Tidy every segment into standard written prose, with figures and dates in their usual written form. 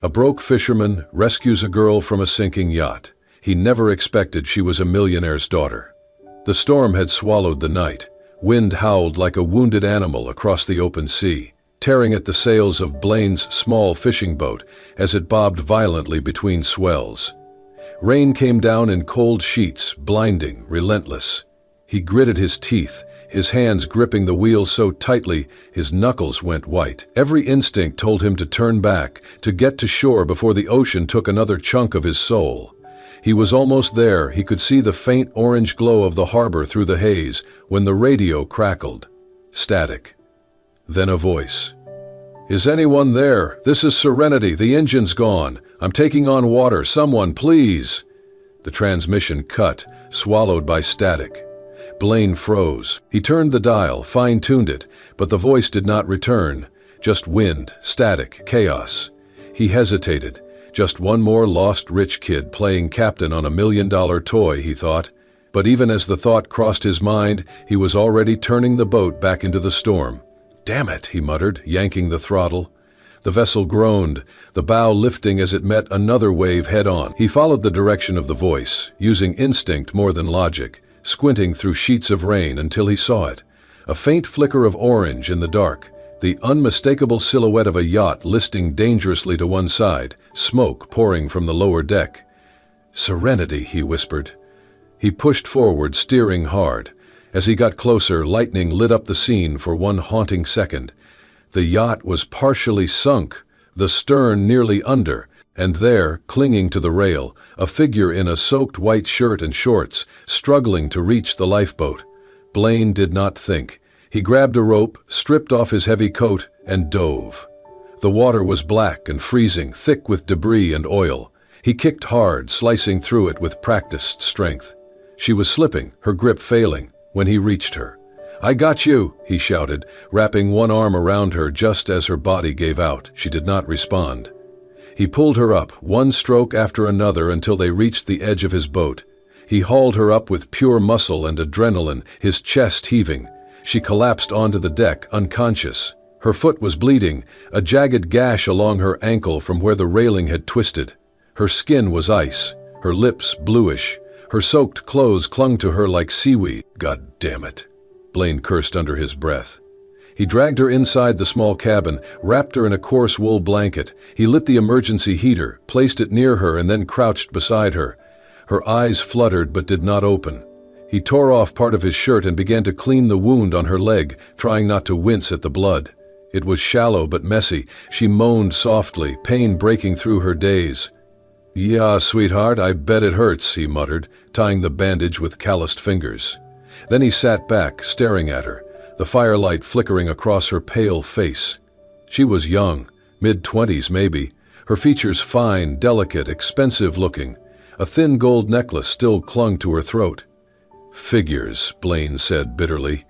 A broke fisherman rescues a girl from a sinking yacht. He never expected she was a millionaire's daughter. The storm had swallowed the night. Wind howled like a wounded animal across the open sea, tearing at the sails of Blaine's small fishing boat as it bobbed violently between swells. Rain came down in cold sheets, blinding, relentless. He gritted his teeth, his hands gripping the wheel so tightly his knuckles went white. Every instinct told him to turn back, to get to shore before the ocean took another chunk of his soul. He was almost there. He could see the faint orange glow of the harbor through the haze when the radio crackled. Static. Then a voice. "Is anyone there? This is Serenity. The engine's gone. I'm taking on water. Someone, please." The transmission cut, swallowed by static. Blaine froze. He turned the dial, fine-tuned it, but the voice did not return. Just wind, static, chaos. He hesitated. Just one more lost rich kid playing captain on a $1 million toy, he thought. But even as the thought crossed his mind, he was already turning the boat back into the storm. "Damn it," he muttered, yanking the throttle. The vessel groaned, the bow lifting as it met another wave head-on. He followed the direction of the voice, using instinct more than logic, squinting through sheets of rain until he saw it. A faint flicker of orange in the dark, the unmistakable silhouette of a yacht listing dangerously to one side, smoke pouring from the lower deck. "Serenity," he whispered. He pushed forward, steering hard. As he got closer, lightning lit up the scene for one haunting second. The yacht was partially sunk, the stern nearly under, and there, clinging to the rail, a figure in a soaked white shirt and shorts, struggling to reach the lifeboat. Blaine did not think. He grabbed a rope, stripped off his heavy coat, and dove. The water was black and freezing, thick with debris and oil. He kicked hard, slicing through it with practiced strength. She was slipping, her grip failing, when he reached her. "I got you," he shouted, wrapping one arm around her just as her body gave out. She did not respond. He pulled her up, one stroke after another until they reached the edge of his boat. He hauled her up with pure muscle and adrenaline, his chest heaving. She collapsed onto the deck, unconscious. Her foot was bleeding, a jagged gash along her ankle from where the railing had twisted. Her skin was ice, her lips bluish. Her soaked clothes clung to her like seaweed. "God damn it," Blaine cursed under his breath. He dragged her inside the small cabin, wrapped her in a coarse wool blanket. He lit the emergency heater, placed it near her, and then crouched beside her. Her eyes fluttered but did not open. He tore off part of his shirt and began to clean the wound on her leg, trying not to wince at the blood. It was shallow but messy. She moaned softly, pain breaking through her daze. "Yeah, sweetheart, I bet it hurts," he muttered, tying the bandage with calloused fingers. Then he sat back, staring at her, the firelight flickering across her pale face. She was young, mid-20s maybe, her features fine, delicate, expensive-looking. A thin gold necklace still clung to her throat. "Figures," Blaine said bitterly.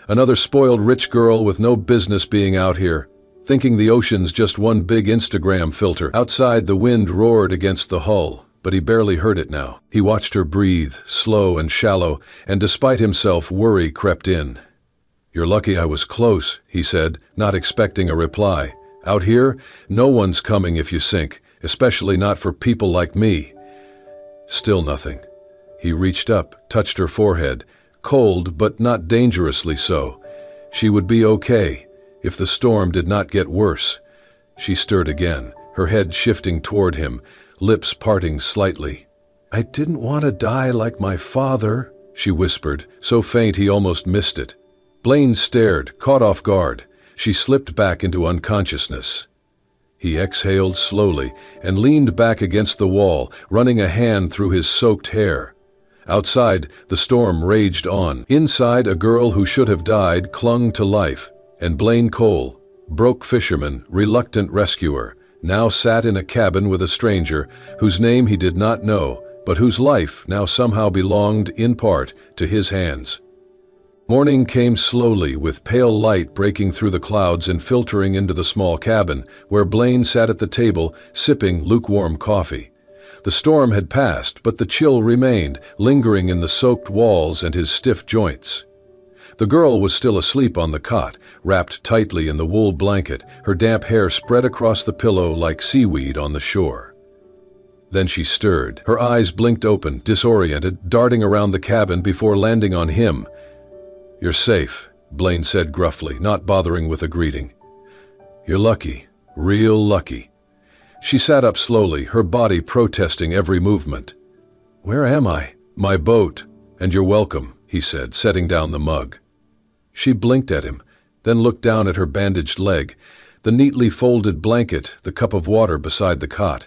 "Another spoiled rich girl with no business being out here, thinking the ocean's just one big Instagram filter." Outside, the wind roared against the hull, but he barely heard it now. He watched her breathe, slow and shallow, and despite himself, worry crept in. "You're lucky I was close," he said, not expecting a reply. "Out here, no one's coming if you sink, especially not for people like me." Still nothing. He reached up, touched her forehead, cold but not dangerously so. She would be okay, if the storm did not get worse. She stirred again, her head shifting toward him, lips parting slightly. "I didn't want to die like my father," she whispered, so faint he almost missed it. Blaine stared, caught off guard. She slipped back into unconsciousness. He exhaled slowly and leaned back against the wall, running a hand through his soaked hair. Outside, the storm raged on. Inside, a girl who should have died clung to life, and Blaine Cole, broke fisherman, reluctant rescuer, now sat in a cabin with a stranger whose name he did not know, but whose life now somehow belonged, in part, to his hands. Morning came slowly, with pale light breaking through the clouds and filtering into the small cabin, where Blaine sat at the table, sipping lukewarm coffee. The storm had passed, but the chill remained, lingering in the soaked walls and his stiff joints. The girl was still asleep on the cot, wrapped tightly in the wool blanket, her damp hair spread across the pillow like seaweed on the shore. Then she stirred. Her eyes blinked open, disoriented, darting around the cabin before landing on him. "You're safe," Blaine said gruffly, not bothering with a greeting. "You're lucky, real lucky." She sat up slowly, her body protesting every movement. "Where am I?" "My boat, and you're welcome," he said, setting down the mug. She blinked at him, then looked down at her bandaged leg, the neatly folded blanket, the cup of water beside the cot.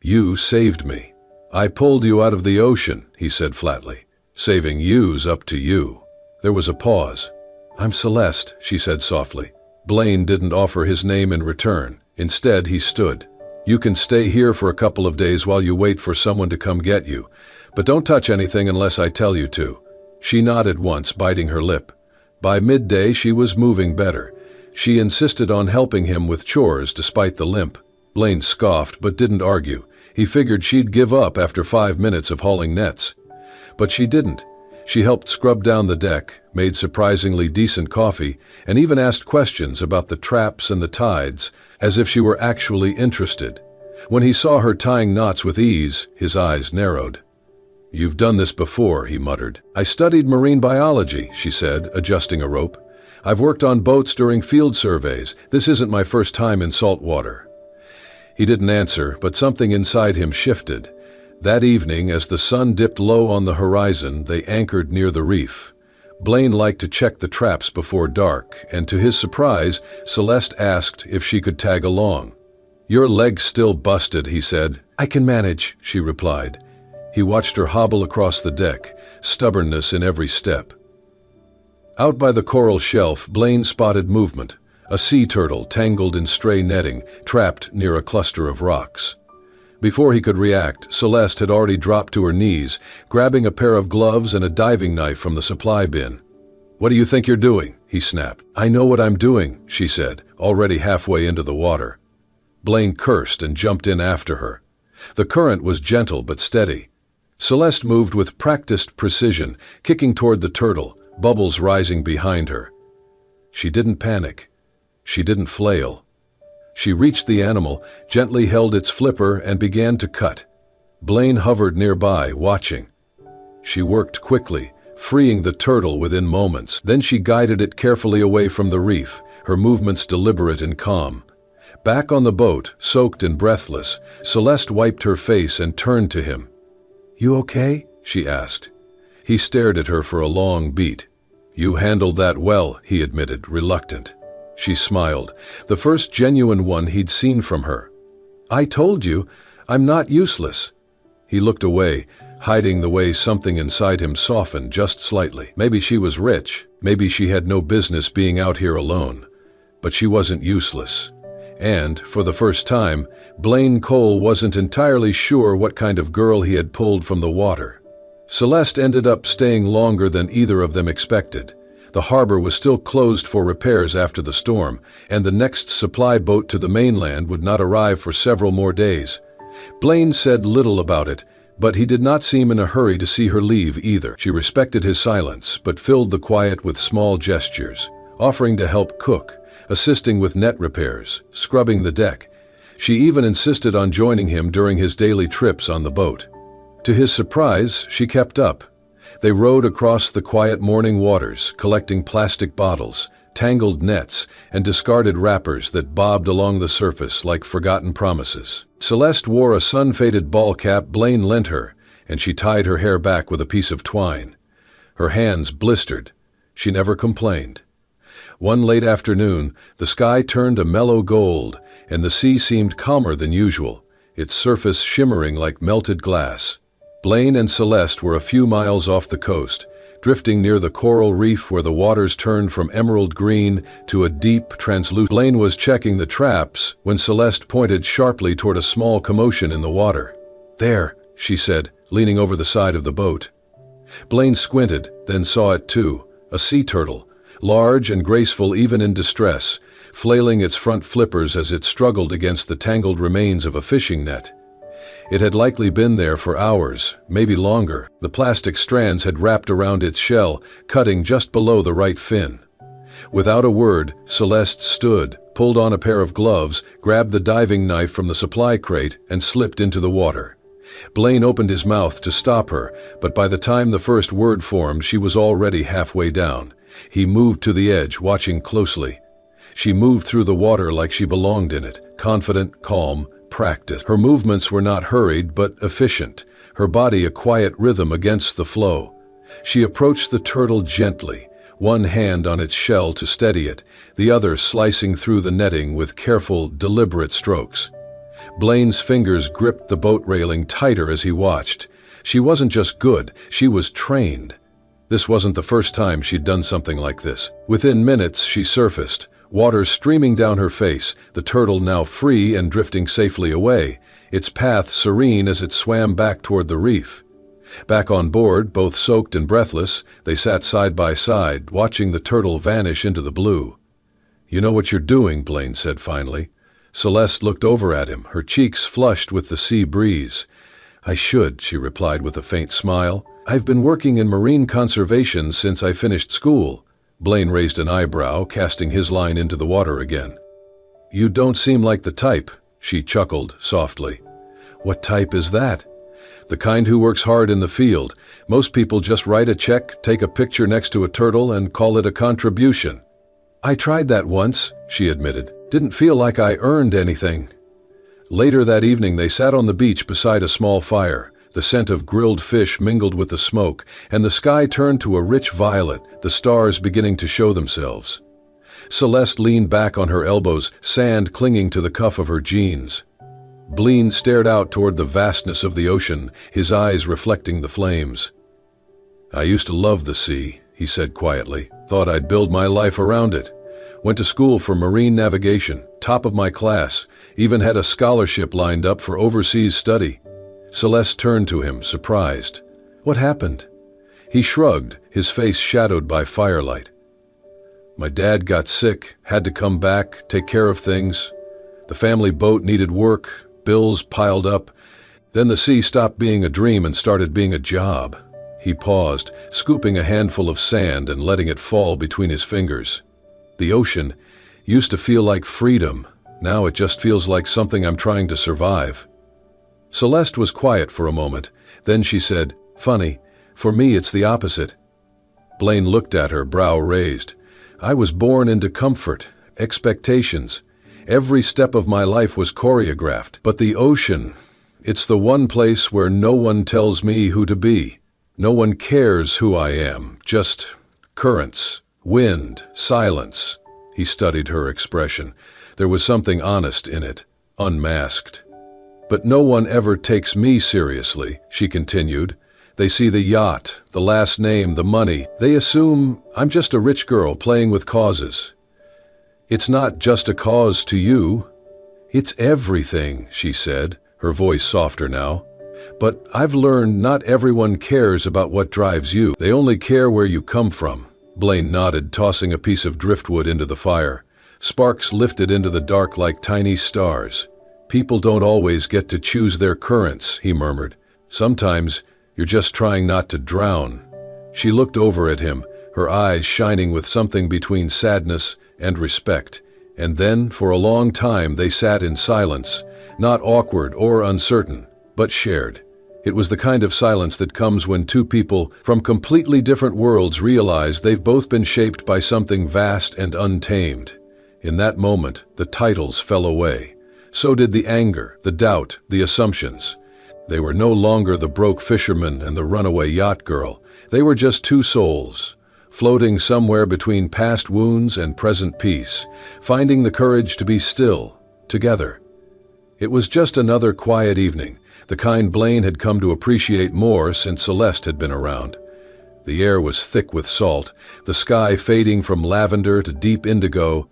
"You saved me. I pulled you out of the ocean," he said flatly. "Saving you's up to you." There was a pause. "I'm Celeste," she said softly. Blaine didn't offer his name in return. Instead, he stood. "You can stay here for a couple of days while you wait for someone to come get you, but don't touch anything unless I tell you to." She nodded once, biting her lip. By midday, she was moving better. She insisted on helping him with chores despite the limp. Blaine scoffed but didn't argue. He figured she'd give up after 5 minutes of hauling nets. But she didn't. She helped scrub down the deck, made surprisingly decent coffee, and even asked questions about the traps and the tides, as if she were actually interested. When he saw her tying knots with ease, his eyes narrowed. "You've done this before," he muttered. "I studied marine biology," she said, adjusting a rope. "I've worked on boats during field surveys. This isn't my first time in salt water." He didn't answer, but something inside him shifted. That evening, as the sun dipped low on the horizon, they anchored near the reef. Blaine liked to check the traps before dark, and to his surprise, Celeste asked if she could tag along. "Your leg's still busted," he said. "I can manage," she replied. He watched her hobble across the deck, stubbornness in every step. Out by the coral shelf, Blaine spotted movement. A sea turtle tangled in stray netting, trapped near a cluster of rocks. Before he could react, Celeste had already dropped to her knees, grabbing a pair of gloves and a diving knife from the supply bin. "What do you think you're doing?" he snapped. "I know what I'm doing," she said, already halfway into the water. Blaine cursed and jumped in after her. The current was gentle but steady. Celeste moved with practiced precision, kicking toward the turtle, bubbles rising behind her. She didn't panic. She didn't flail. She reached the animal, gently held its flipper, and began to cut. Blaine hovered nearby, watching. She worked quickly, freeing the turtle within moments. Then she guided it carefully away from the reef, her movements deliberate and calm. Back on the boat, soaked and breathless, Celeste wiped her face and turned to him. "You okay?" she asked. He stared at her for a long beat. "You handled that well," he admitted, reluctant. She smiled, the first genuine one he'd seen from her. "I told you, I'm not useless." He looked away, hiding the way something inside him softened just slightly. Maybe she was rich, maybe she had no business being out here alone. But she wasn't useless. And, for the first time, Blaine Cole wasn't entirely sure what kind of girl he had pulled from the water. Celeste ended up staying longer than either of them expected. The harbor was still closed for repairs after the storm, and the next supply boat to the mainland would not arrive for several more days. Blaine said little about it, but he did not seem in a hurry to see her leave either. She respected his silence, but filled the quiet with small gestures, offering to help cook, assisting with net repairs, scrubbing the deck. She even insisted on joining him during his daily trips on the boat. To his surprise, she kept up. They rowed across the quiet morning waters, collecting plastic bottles, tangled nets, and discarded wrappers that bobbed along the surface like forgotten promises. Celeste wore a sun-faded ball cap Blaine lent her, and she tied her hair back with a piece of twine. Her hands blistered. She never complained. One late afternoon, the sky turned a mellow gold, and the sea seemed calmer than usual, its surface shimmering like melted glass. Blaine and Celeste were a few miles off the coast, drifting near the coral reef where the waters turned from emerald green to a deep, translucent. Blaine was checking the traps when Celeste pointed sharply toward a small commotion in the water. "There," she said, leaning over the side of the boat. Blaine squinted, then saw it too, a sea turtle, large and graceful even in distress, flailing its front flippers as it struggled against the tangled remains of a fishing net. It had likely been there for hours, maybe longer. The plastic strands had wrapped around its shell, cutting just below the right fin. Without a word, Celeste stood, pulled on a pair of gloves, grabbed the diving knife from the supply crate, and slipped into the water. Blaine opened his mouth to stop her, but by the time the first word formed, she was already halfway down. He moved to the edge, watching closely. She moved through the water like she belonged in it, confident, calm, practiced. Her movements were not hurried, but efficient, her body a quiet rhythm against the flow. She approached the turtle gently, one hand on its shell to steady it, the other slicing through the netting with careful, deliberate strokes. Blaine's fingers gripped the boat railing tighter as he watched. She wasn't just good, she was trained. This wasn't the first time she'd done something like this. Within minutes, she surfaced, water streaming down her face, the turtle now free and drifting safely away, its path serene as it swam back toward the reef. Back on board, both soaked and breathless, they sat side by side, watching the turtle vanish into the blue. "You know what you're doing," Blaine said finally. Celeste looked over at him, her cheeks flushed with the sea breeze. "I should," she replied with a faint smile. "I've been working in marine conservation since I finished school." Blaine raised an eyebrow, casting his line into the water again. "You don't seem like the type," she chuckled softly. "What type is that?" "The kind who works hard in the field. Most people just write a check, take a picture next to a turtle, and call it a contribution." "I tried that once," she admitted. "Didn't feel like I earned anything." Later that evening they sat on the beach beside a small fire. The scent of grilled fish mingled with the smoke, and the sky turned to a rich violet, the stars beginning to show themselves. Celeste leaned back on her elbows, sand clinging to the cuff of her jeans. Blaine stared out toward the vastness of the ocean, his eyes reflecting the flames. "I used to love the sea," he said quietly. "Thought I'd build my life around it. Went to school for marine navigation, top of my class, even had a scholarship lined up for overseas study." Celeste turned to him, surprised. "What happened?" He shrugged, his face shadowed by firelight. "My dad got sick, had to come back, take care of things. The family boat needed work, bills piled up. Then the sea stopped being a dream and started being a job." He paused, scooping a handful of sand and letting it fall between his fingers. "The ocean used to feel like freedom. Now it just feels like something I'm trying to survive." Celeste was quiet for a moment. Then she said, "Funny, for me it's the opposite." Blaine looked at her, brow raised. "I was born into comfort, expectations. Every step of my life was choreographed. But the ocean, it's the one place where no one tells me who to be. No one cares who I am, just currents, wind, silence." He studied her expression. There was something honest in it, unmasked. "But no one ever takes me seriously," she continued. "They see the yacht, the last name, the money. They assume I'm just a rich girl playing with causes. It's not just a cause to you. It's everything," she said, her voice softer now. "But I've learned not everyone cares about what drives you. They only care where you come from." Blaine nodded, tossing a piece of driftwood into the fire. Sparks lifted into the dark like tiny stars. "People don't always get to choose their currents," he murmured. "Sometimes you're just trying not to drown." She looked over at him, her eyes shining with something between sadness and respect. And then, for a long time, they sat in silence, not awkward or uncertain, but shared. It was the kind of silence that comes when two people from completely different worlds realize they've both been shaped by something vast and untamed. In that moment, the titles fell away. So did the anger, the doubt, the assumptions. They were no longer the broke fisherman and the runaway yacht girl. They were just two souls, floating somewhere between past wounds and present peace, finding the courage to be still, together. It was just another quiet evening, the kind Blaine had come to appreciate more since Celeste had been around. The air was thick with salt, the sky fading from lavender to deep indigo,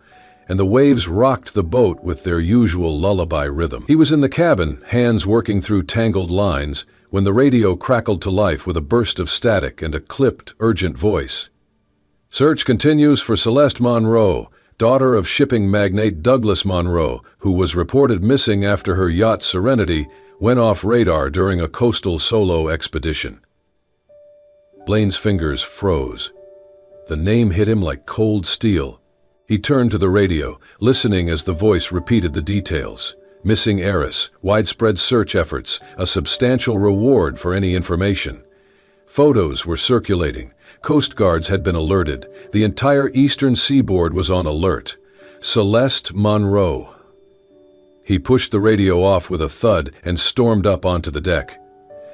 and the waves rocked the boat with their usual lullaby rhythm. He was in the cabin, hands working through tangled lines, when the radio crackled to life with a burst of static and a clipped, urgent voice. "Search continues for Celeste Monroe, daughter of shipping magnate Douglas Monroe, who was reported missing after her yacht Serenity Went off radar during a coastal solo expedition. Blaine's fingers froze. The name hit him like cold steel. He turned to the radio, listening as the voice repeated the details. Missing heiress, widespread search efforts, a substantial reward for any information. Photos were circulating. Coast guards had been alerted. The entire eastern seaboard was on alert. Celeste Monroe. He pushed the radio off with a thud and stormed up onto the deck.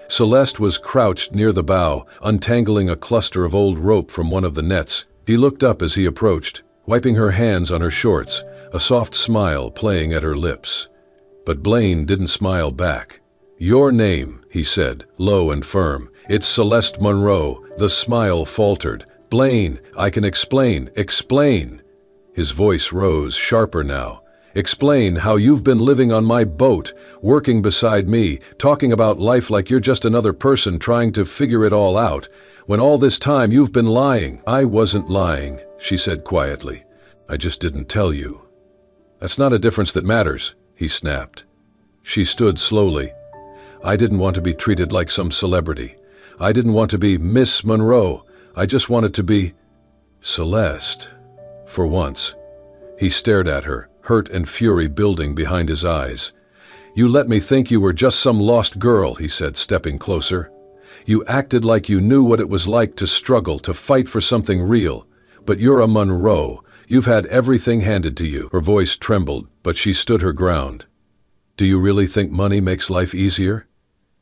Celeste was crouched near the bow, untangling a cluster of old rope from one of the nets. He looked up as he approached, wiping her hands on her shorts, a soft smile playing at her lips. But Blaine didn't smile back. "Your name," he said, low and firm. "It's Celeste Monroe." The smile faltered. "Blaine, I can explain. Explain." His voice rose, sharper now. "Explain how you've been living on my boat, working beside me, talking about life like you're just another person trying to figure it all out, when all this time you've been lying." "I wasn't lying," she said quietly. "I just didn't tell you." "That's not a difference that matters," he snapped. She stood slowly. "I didn't want to be treated like some celebrity. I didn't want to be Miss Monroe. I just wanted to be Celeste. For once." He stared at her, hurt and fury building behind his eyes. "You let me think you were just some lost girl," he said, stepping closer. "You acted like you knew what it was like to struggle, to fight for something real. But you're a Monroe. You've had everything handed to you." Her voice trembled, but she stood her ground. "Do you really think money makes life easier?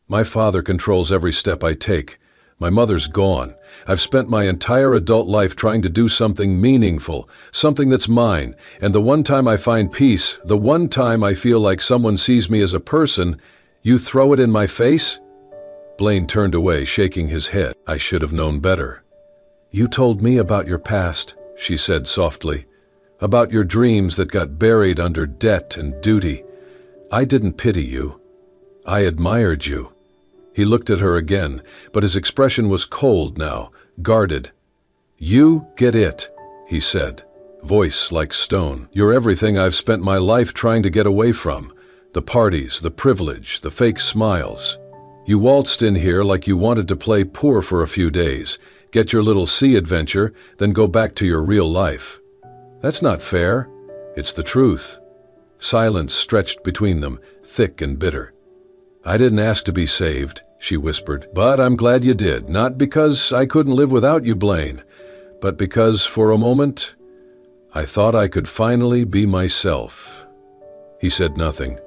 My father controls every step I take. My mother's gone. I've spent my entire adult life trying to do something meaningful, something that's mine, and the one time I find peace, the one time I feel like someone sees me as a person, you throw it in my face?" Blaine turned away, shaking his head. "I should have known better." "You told me about your past," she said softly, "about your dreams that got buried under debt and duty. I didn't pity you. I admired you." He looked at her again, but his expression was cold now, guarded. "You get it," he said, voice like stone. "You're everything I've spent my life trying to get away from. The parties, the privilege, the fake smiles. You waltzed in here like you wanted to play poor for a few days, get your little sea adventure, then go back to your real life. That's not fair. It's the truth." Silence stretched between them, thick and bitter. "I didn't ask to be saved," she whispered, "but I'm glad you did, not because I couldn't live without you, Blaine, but because, for a moment, I thought I could finally be myself." He said nothing.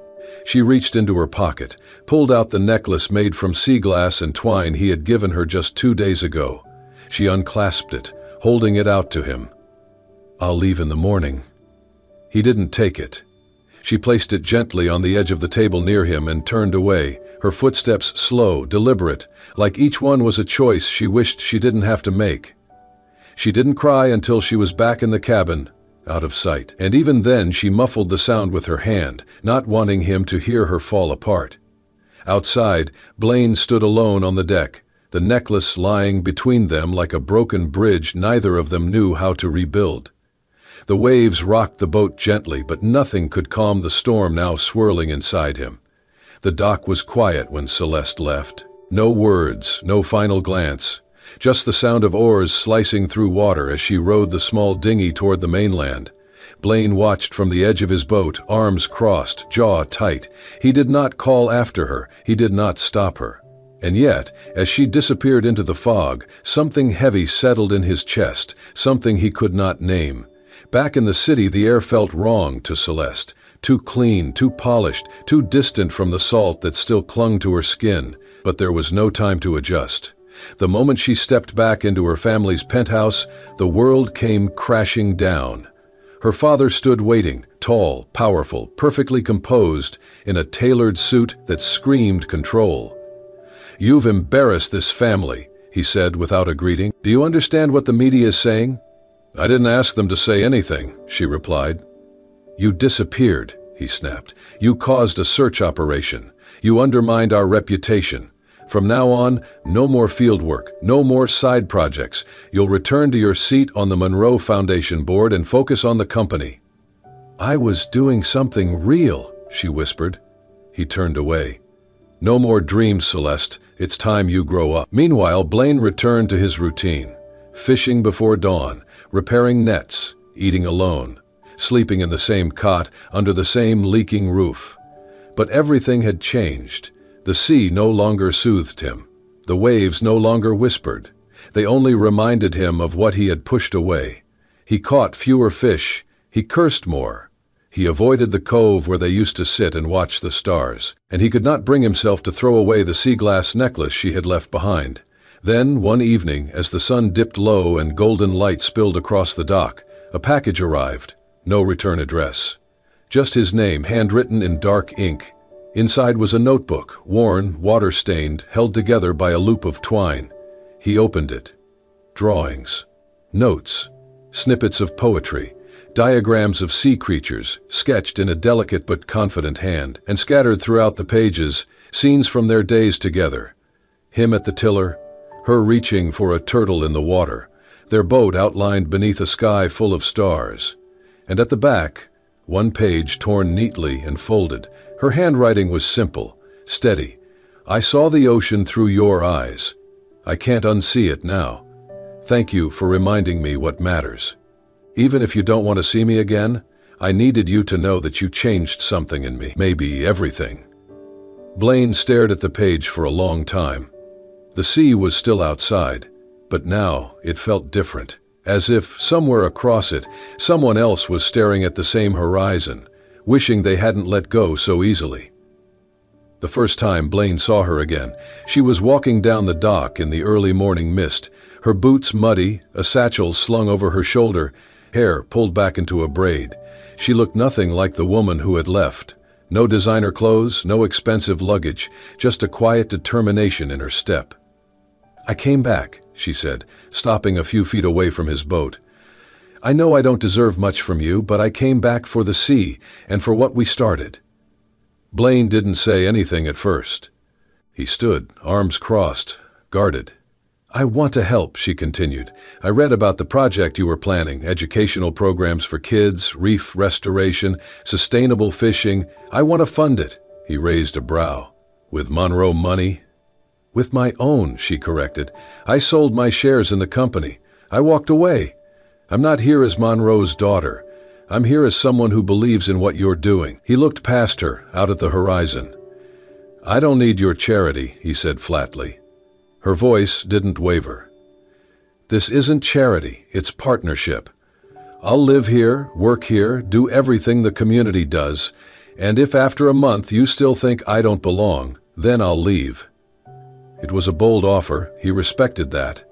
She reached into her pocket, pulled out the necklace made from sea glass and twine he had given her just 2 days ago. She unclasped it, holding it out to him. "I'll leave in the morning." He didn't take it. She placed it gently on the edge of the table near him and turned away, her footsteps slow, deliberate, like each one was a choice she wished she didn't have to make. She didn't cry until she was back in the cabin, out of sight, and even then she muffled the sound with her hand, not wanting him to hear her fall apart. Outside, Blaine stood alone on the deck, the necklace lying between them like a broken bridge neither of them knew how to rebuild. The waves rocked the boat gently, but nothing could calm the storm now swirling inside him. The dock was quiet when Celeste left. No words, no final glance, just the sound of oars slicing through water as she rowed the small dinghy toward the mainland. Blaine watched from the edge of his boat, arms crossed, jaw tight. He did not call after her, he did not stop her. And yet, as she disappeared into the fog, something heavy settled in his chest, something he could not name. Back in the city, the air felt wrong to Celeste, too clean, too polished, too distant from the salt that still clung to her skin, but there was no time to adjust. The moment she stepped back into her family's penthouse, the world came crashing down. Her father stood waiting, tall, powerful, perfectly composed, in a tailored suit that screamed control. "You've embarrassed this family," he said without a greeting. "Do you understand what the media is saying?" "I didn't ask them to say anything," she replied. "You disappeared," he snapped. "You caused a search operation. You undermined our reputation. From now on, no more field work, no more side projects. You'll return to your seat on the Monroe Foundation board and focus on the company." "I was doing something real," she whispered. He turned away. "No more dreams, Celeste. It's time you grow up." Meanwhile, Blaine returned to his routine. Fishing before dawn, repairing nets, eating alone, sleeping in the same cot, under the same leaking roof. But everything had changed. The sea no longer soothed him. The waves no longer whispered. They only reminded him of what he had pushed away. He caught fewer fish. He cursed more. He avoided the cove where they used to sit and watch the stars, and he could not bring himself to throw away the sea glass necklace she had left behind. Then, one evening, as the sun dipped low and golden light spilled across the dock, a package arrived. No return address. Just his name, handwritten in dark ink. Inside was a notebook, worn, water-stained, held together by a loop of twine. He opened it. Drawings. Notes. Snippets of poetry. Diagrams of sea creatures, sketched in a delicate but confident hand, and scattered throughout the pages, scenes from their days together. Him at the tiller, her reaching for a turtle in the water, their boat outlined beneath a sky full of stars. And at the back, one page torn neatly and folded. Her handwriting was simple, steady. "I saw the ocean through your eyes. I can't unsee it now. Thank you for reminding me what matters. Even if you don't want to see me again, I needed you to know that you changed something in me, maybe everything." Blaine stared at the page for a long time. The sea was still outside, but now it felt different, as if somewhere across it, someone else was staring at the same horizon, wishing they hadn't let go so easily. The first time Blaine saw her again, she was walking down the dock in the early morning mist, her boots muddy, a satchel slung over her shoulder, hair pulled back into a braid. She looked nothing like the woman who had left. No designer clothes, no expensive luggage, just a quiet determination in her step. "I came back," she said, stopping a few feet away from his boat. "I know I don't deserve much from you, but I came back for the sea and for what we started." Blaine didn't say anything at first. He stood, arms crossed, guarded. "I want to help," she continued. "I read about the project you were planning, educational programs for kids, reef restoration, sustainable fishing. I want to fund it." He raised a brow. "With Monroe money?" "With my own," she corrected. "I sold my shares in the company. I walked away. I'm not here as Monroe's daughter. I'm here as someone who believes in what you're doing." He looked past her, out at the horizon. "I don't need your charity," he said flatly. Her voice didn't waver. "This isn't charity, it's partnership. I'll live here, work here, do everything the community does, and if after a month you still think I don't belong, then I'll leave." It was a bold offer, he respected that.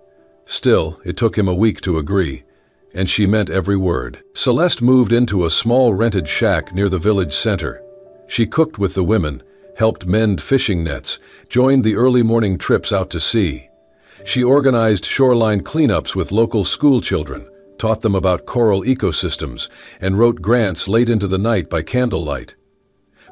Still, it took him a week to agree, and she meant every word. Celeste moved into a small rented shack near the village center. She cooked with the women, helped mend fishing nets, joined the early morning trips out to sea. She organized shoreline cleanups with local school children, taught them about coral ecosystems, and wrote grants late into the night by candlelight.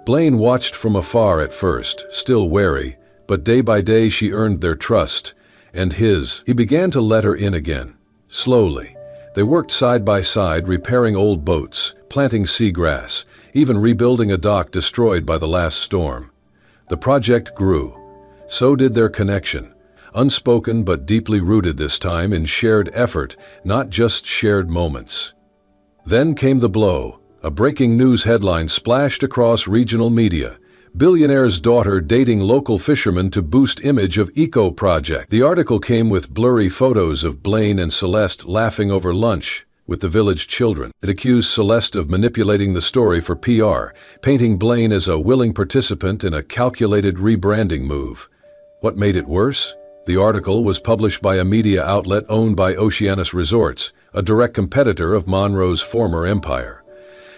Blaine watched from afar at first, still wary, but day by day she earned their trust, and his. He began to let her in again, slowly. They worked side by side, repairing old boats, planting seagrass, even rebuilding a dock destroyed by the last storm. The project grew. So did their connection, unspoken but deeply rooted this time in shared effort, not just shared moments. Then came the blow. A breaking news headline splashed across regional media. "Billionaire's daughter dating local fisherman to boost image of eco project." The article came with blurry photos of Blaine and Celeste laughing over lunch with the village children. It accused Celeste of manipulating the story for PR, painting Blaine as a willing participant in a calculated rebranding move. What made it worse? The article was published by a media outlet owned by Oceanus Resorts, a direct competitor of Monroe's former empire.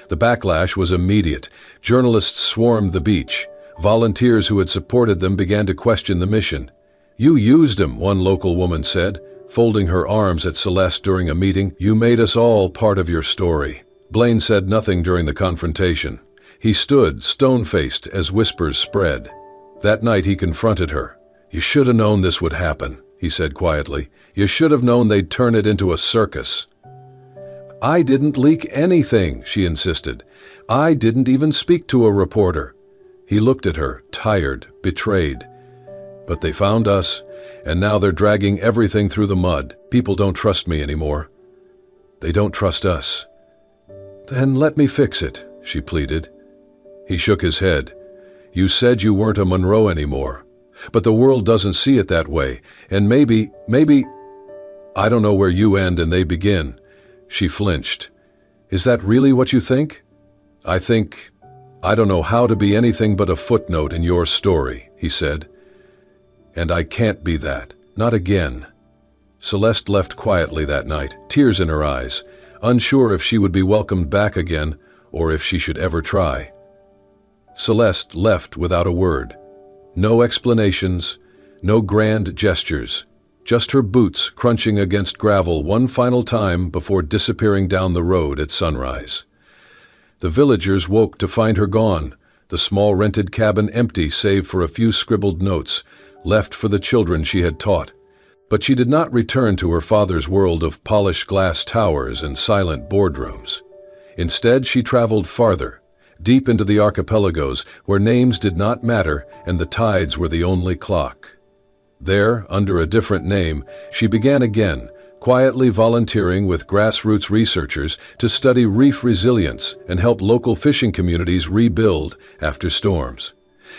The backlash was immediate. Journalists swarmed the beach. Volunteers who had supported them began to question the mission. "You used him," one local woman said, folding her arms at Celeste during a meeting. "You made us all part of your story." Blaine said nothing during the confrontation. He stood, stone-faced, as whispers spread. That night he confronted her. "You should have known this would happen," he said quietly. "You should have known they'd turn it into a circus." "I didn't leak anything," she insisted. "I didn't even speak to a reporter." He looked at her, tired, betrayed. But they found us, and now they're dragging everything through the mud. People don't trust me anymore. They don't trust us. Then let me fix it, she pleaded. He shook his head. You said you weren't a Monroe anymore. But the world doesn't see it that way, and maybe, I don't know where you end and they begin. She flinched. Is that really what you think? I don't know how to be anything but a footnote in your story, he said. And I can't be that. Not again. Celeste left quietly that night, tears in her eyes, unsure if she would be welcomed back again or if she should ever try. Celeste left without a word. No explanations, no grand gestures, just her boots crunching against gravel one final time before disappearing down the road at sunrise. The villagers woke to find her gone, the small rented cabin empty save for a few scribbled notes, left for the children she had taught. But she did not return to her father's world of polished glass towers and silent boardrooms. Instead, she traveled farther, deep into the archipelagos where names did not matter and the tides were the only clock. There, under a different name, she began again, quietly volunteering with grassroots researchers to study reef resilience and help local fishing communities rebuild after storms.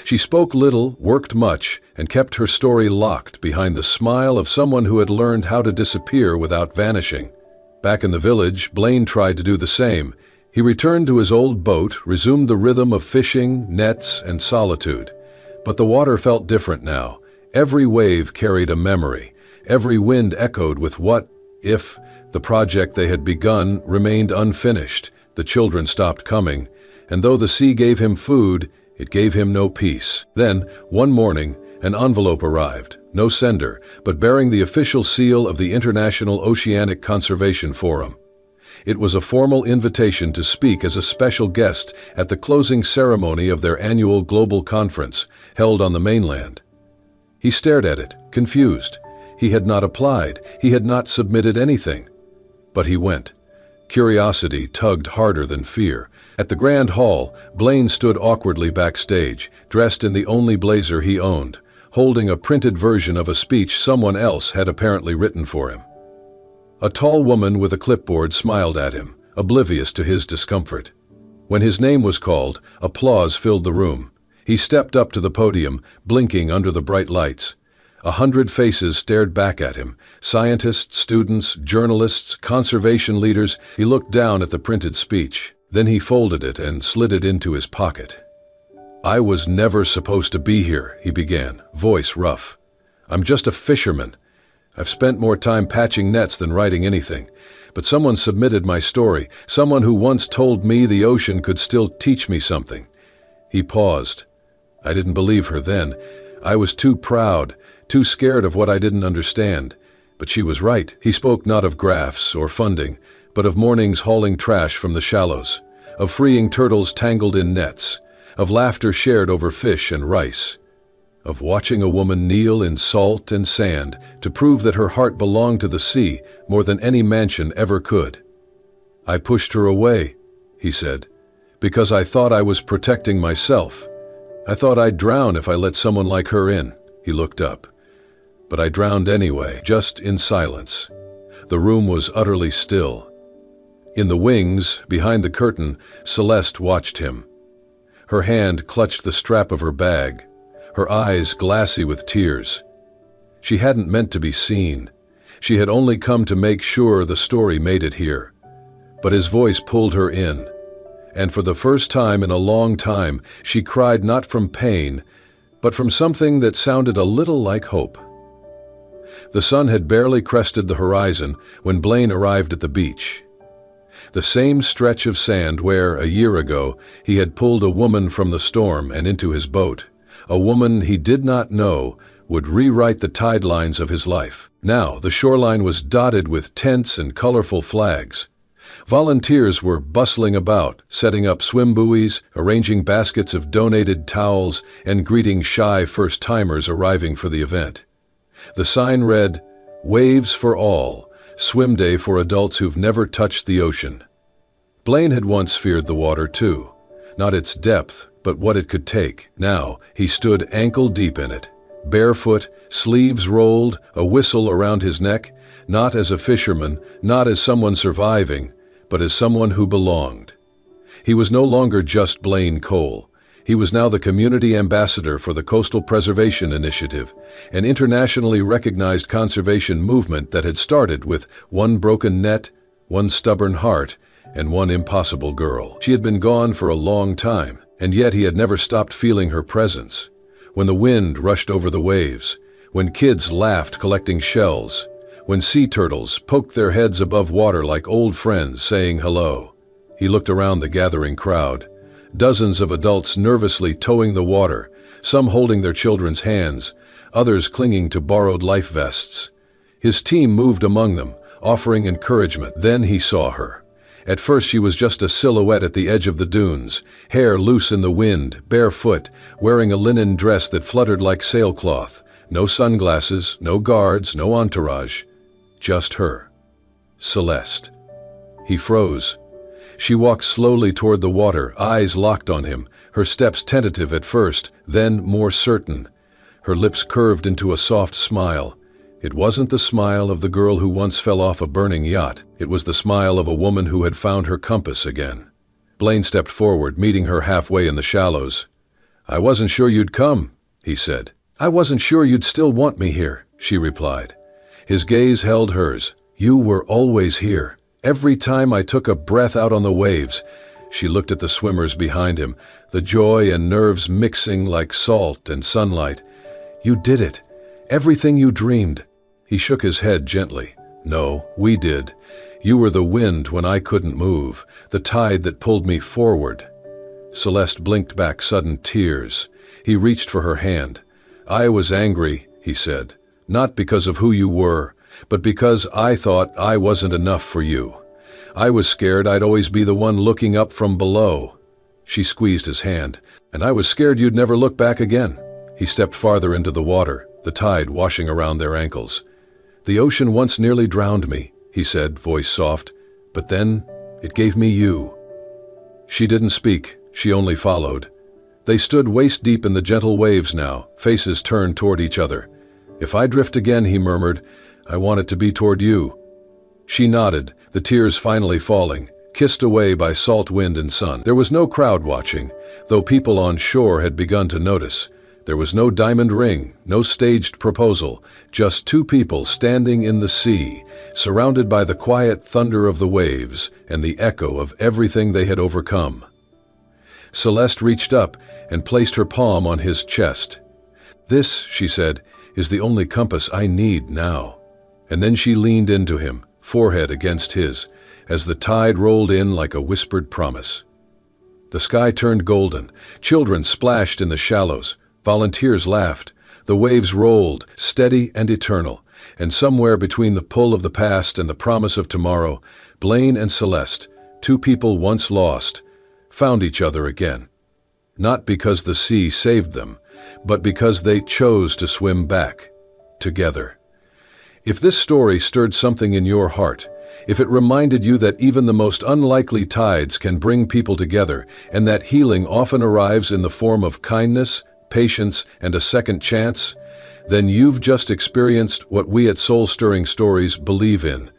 She spoke little, worked much, and kept her story locked behind the smile of someone who had learned how to disappear without vanishing. Back in the village, Blaine tried to do the same. He returned to his old boat, resumed the rhythm of fishing, nets, and solitude. But the water felt different now. Every wave carried a memory. Every wind echoed with what if the project they had begun remained unfinished. The children stopped coming, and though the sea gave him food, it gave him no peace. Then, one morning, an envelope arrived, no sender, but bearing the official seal of the International Oceanic Conservation Forum. It was a formal invitation to speak as a special guest at the closing ceremony of their annual global conference, held on the mainland. He stared at it, confused. He had not applied, he had not submitted anything. But he went. Curiosity tugged harder than fear. At the grand hall, Blaine stood awkwardly backstage, dressed in the only blazer he owned, holding a printed version of a speech someone else had apparently written for him. A tall woman with a clipboard smiled at him, oblivious to his discomfort. When his name was called, applause filled the room. He stepped up to the podium, blinking under the bright lights. 100 faces stared back at him, scientists, students, journalists, conservation leaders. He looked down at the printed speech. Then he folded it and slid it into his pocket. I was never supposed to be here, he began, voice rough. I'm just a fisherman. I've spent more time patching nets than writing anything. But someone submitted my story, someone who once told me the ocean could still teach me something. He paused. I didn't believe her then. I was too proud, too scared of what I didn't understand. But she was right. He spoke not of graphs or funding, but of mornings hauling trash from the shallows, of freeing turtles tangled in nets, of laughter shared over fish and rice, of watching a woman kneel in salt and sand to prove that her heart belonged to the sea more than any mansion ever could. I pushed her away, he said, because I thought I was protecting myself. I thought I'd drown if I let someone like her in. He looked up. But I drowned anyway, just in silence. The room was utterly still. In the wings, behind the curtain, Celeste watched him. Her hand clutched the strap of her bag, her eyes glassy with tears. She hadn't meant to be seen. She had only come to make sure the story made it here. But his voice pulled her in. And for the first time in a long time, she cried not from pain, but from something that sounded a little like hope. The sun had barely crested the horizon when Blaine arrived at the beach. The same stretch of sand where, a year ago, he had pulled a woman from the storm and into his boat. A woman he did not know would rewrite the tide lines of his life. Now, the shoreline was dotted with tents and colorful flags. Volunteers were bustling about, setting up swim buoys, arranging baskets of donated towels, and greeting shy first-timers arriving for the event. The sign read, "Waves for all, swim day for adults who've never touched the ocean." Blaine had once feared the water too, not its depth, but what it could take. Now, he stood ankle-deep in it. Barefoot, sleeves rolled, a whistle around his neck, not as a fisherman, not as someone surviving, but as someone who belonged. He was no longer just Blaine Cole. He was now the community ambassador for the Coastal Preservation Initiative, an internationally recognized conservation movement that had started with one broken net, one stubborn heart, and one impossible girl. She had been gone for a long time, and yet he had never stopped feeling her presence. When the wind rushed over the waves, when kids laughed collecting shells, when sea turtles poked their heads above water like old friends saying hello. He looked around the gathering crowd. Dozens of adults nervously towing the water, some holding their children's hands, others clinging to borrowed life vests. His team moved among them, offering encouragement. Then he saw her. At first she was just a silhouette at the edge of the dunes, hair loose in the wind, barefoot, wearing a linen dress that fluttered like sailcloth. No sunglasses, no guards, no entourage. Just her. Celeste. He froze. She walked slowly toward the water, eyes locked on him, her steps tentative at first, then more certain. Her lips curved into a soft smile. It wasn't the smile of the girl who once fell off a burning yacht. It was the smile of a woman who had found her compass again. Blaine stepped forward, meeting her halfway in the shallows. "I wasn't sure you'd come," he said. "I wasn't sure you'd still want me here," she replied. His gaze held hers. "You were always here. Every time I took a breath out on the waves." She looked at the swimmers behind him, the joy and nerves mixing like salt and sunlight. "You did it. Everything you dreamed." He shook his head gently. "No, we did. You were the wind when I couldn't move, the tide that pulled me forward." Celeste blinked back sudden tears. He reached for her hand. "I was angry," he said, "not because of who you were, but because I thought I wasn't enough for you. I was scared I'd always be the one looking up from below." She squeezed his hand. "And I was scared you'd never look back again." He stepped farther into the water, the tide washing around their ankles. "The ocean once nearly drowned me," he said, voice soft, "but then it gave me you." She didn't speak, she only followed. They stood waist-deep in the gentle waves now, faces turned toward each other. "If I drift again," he murmured, "I want it to be toward you." She nodded, the tears finally falling, kissed away by salt wind and sun. There was no crowd watching, though people on shore had begun to notice. There was no diamond ring, no staged proposal, just two people standing in the sea, surrounded by the quiet thunder of the waves and the echo of everything they had overcome. Celeste reached up and placed her palm on his chest. "This," she said, "is the only compass I need now." And then she leaned into him, forehead against his, as the tide rolled in like a whispered promise. The sky turned golden, children splashed in the shallows, volunteers laughed, the waves rolled, steady and eternal, and somewhere between the pull of the past and the promise of tomorrow, Blaine and Celeste, two people once lost, found each other again. Not because the sea saved them, but because they chose to swim back, together. If this story stirred something in your heart, if it reminded you that even the most unlikely tides can bring people together, and that healing often arrives in the form of kindness, patience, and a second chance, then you've just experienced what we at Soul Stirring Stories believe in,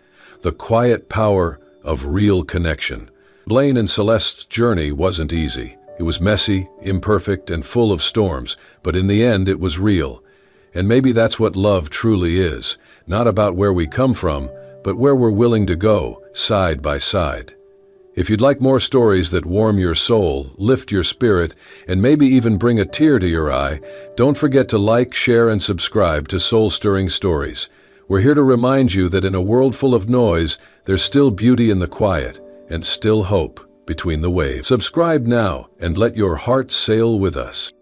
the quiet power of real connection. Blaine and Celeste's journey wasn't easy. It was messy, imperfect, and full of storms, but in the end it was real. And maybe that's what love truly is, not about where we come from, but where we're willing to go, side by side. If you'd like more stories that warm your soul, lift your spirit, and maybe even bring a tear to your eye, don't forget to like, share, and subscribe to Soul Stirring Stories. We're here to remind you that in a world full of noise, there's still beauty in the quiet, and still hope between the waves. Subscribe now and let your heart sail with us.